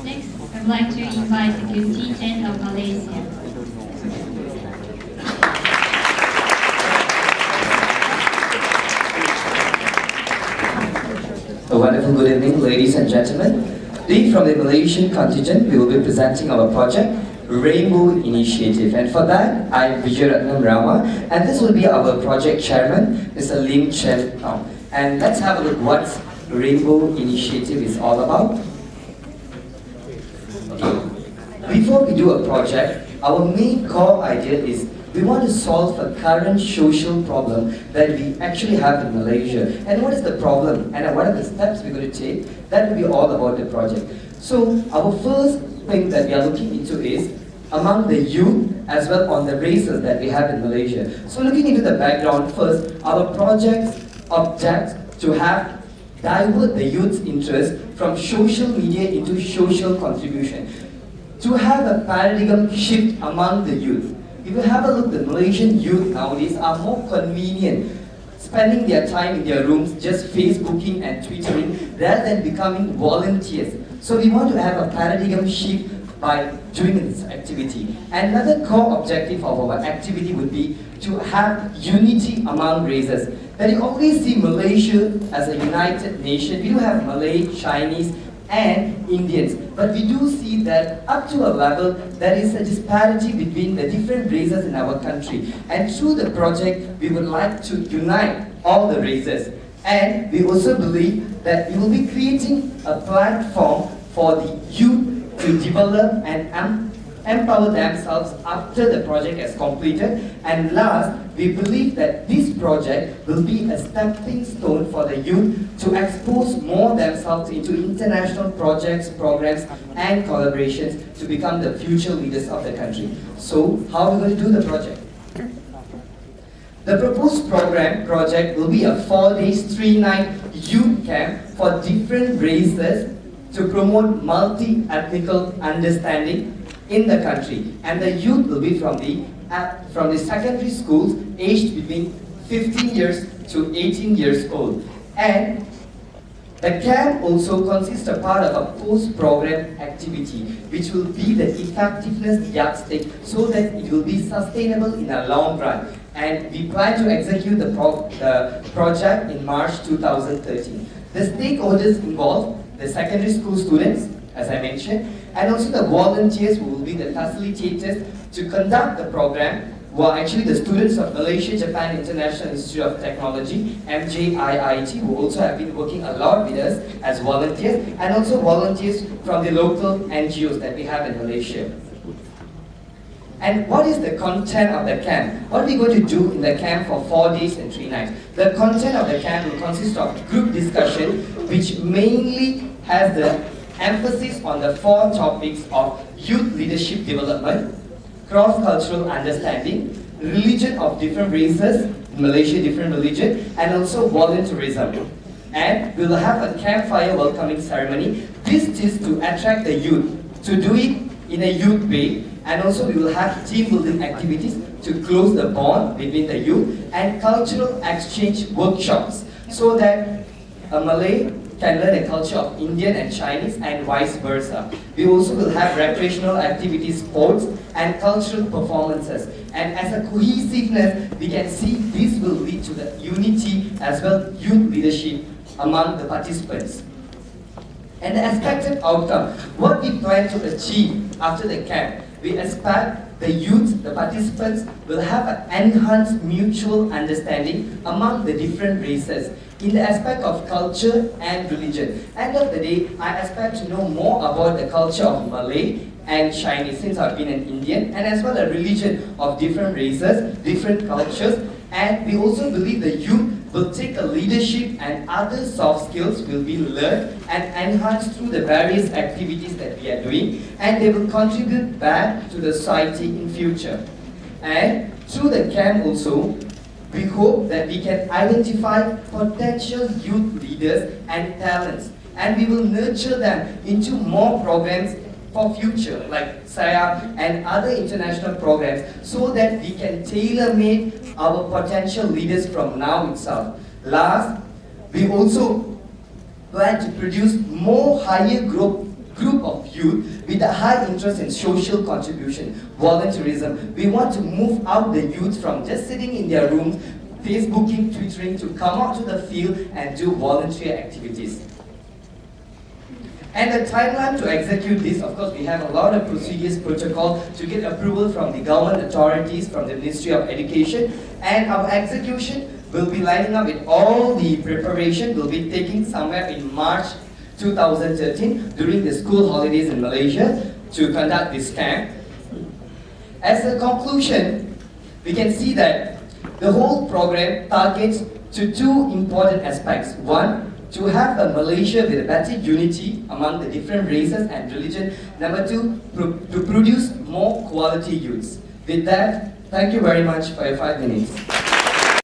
Next, I'd like to invite the contingent of Malaysia. A wonderful good evening, ladies and gentlemen. Today, from the Malaysian contingent, we will be presenting our project, Rainbow Initiative. And for that, I'm Vijayaratnam Rama, and this will be our project chairman, Mr. Lim Chen Tong. And let's have a look what Rainbow Initiative is all about. Before we do a project, our main core idea is we want to solve a current social problem that we actually have in Malaysia. And what is the problem? And what are the steps we're going to take? That will be all about the project. So our first thing that we are looking into is among the youth as well on the races that we have in Malaysia. So looking into the background first, our project's object to have divert the youth's interest from social media into social contribution. To have a paradigm shift among the youth. If you have a look, the Malaysian youth nowadays are more convenient spending their time in their rooms just Facebooking and Twittering rather than becoming volunteers. So we want to have a paradigm shift by doing this activity. Another core objective of our activity would be to have unity among races. That you always see Malaysia as a united nation. We do have Malay, Chinese, and Indians. But we do see that up to a level, there is a disparity between the different races in our country. And through the project, we would like to unite all the races. And we also believe that we will be creating a platform for the youth to develop and empower themselves after the project is completed. And last, we believe that this project will be a stepping stone for the youth to expose more themselves into international projects, programs, and collaborations to become the future leaders of the country. So, how are we going to do the project? The proposed project will be a 4-day, 3-night youth camp for different races to promote multi-ethnical understanding in the country, and the youth will be from the secondary schools aged between 15 years to 18 years old. And the camp also consists a part of a post-program activity, which will be the effectiveness yardstick so that it will be sustainable in a long run. And we plan to execute the project in March 2013. The stakeholders involved, the secondary school students, as I mentioned, and also the volunteers who will be the facilitators to conduct the program, who are actually the students of Malaysia Japan International Institute of Technology, MJIIT, who also have been working a lot with us as volunteers, and also volunteers from the local NGOs that we have in Malaysia. And what is the content of the camp? What are we going to do in the camp for 4 days and 3 nights? The content of the camp will consist of group discussion, which mainly has the emphasis on the 4 topics of youth leadership development, cross-cultural understanding, religion of different races, in Malaysia different religion, and also volunteerism. And we will have a campfire welcoming ceremony. This is to attract the youth, to do it in a youth way, and also we will have team building activities to close the bond between the youth, and cultural exchange workshops so that a Malay can learn the culture of Indian and Chinese and vice versa. We also will have recreational activities, sports, and cultural performances. And as a cohesiveness, we can see this will lead to the unity as well youth leadership among the participants. And the expected outcome, what we plan to achieve after the camp, we expect the youth, the participants, will have an enhanced mutual understanding among the different races in the aspect of culture and religion. End of the day, I expect to know more about the culture of Malay and Chinese, since I've been an Indian, and as well a religion of different races, different cultures. And we also believe the youth will take a leadership and other soft skills will be learned and enhanced through the various activities that we are doing, and they will contribute back to the society in future. And through the camp also, we hope that we can identify potential youth leaders and talents, and we will nurture them into more programs for future, like SIAP and other international programs, so that we can tailor-make our potential leaders from now itself. Last, we also plan to produce more higher group group of youth with a high interest in social contribution, volunteerism. We want to move out the youth from just sitting in their rooms, Facebooking, Twittering, to come out to the field and do volunteer activities. And the timeline to execute this, of course, we have a lot of procedures, protocol to get approval from the government authorities, from the Ministry of Education, and our execution will be lining up with all the preparation. Will be taking somewhere in March 2013 during the school holidays in Malaysia to conduct this camp. As a conclusion, we can see that the whole program targets to two important aspects. One, to have a Malaysia with a better unity among the different races and religion. Number two, to produce more quality youths. With that, thank you very much for your 5 minutes.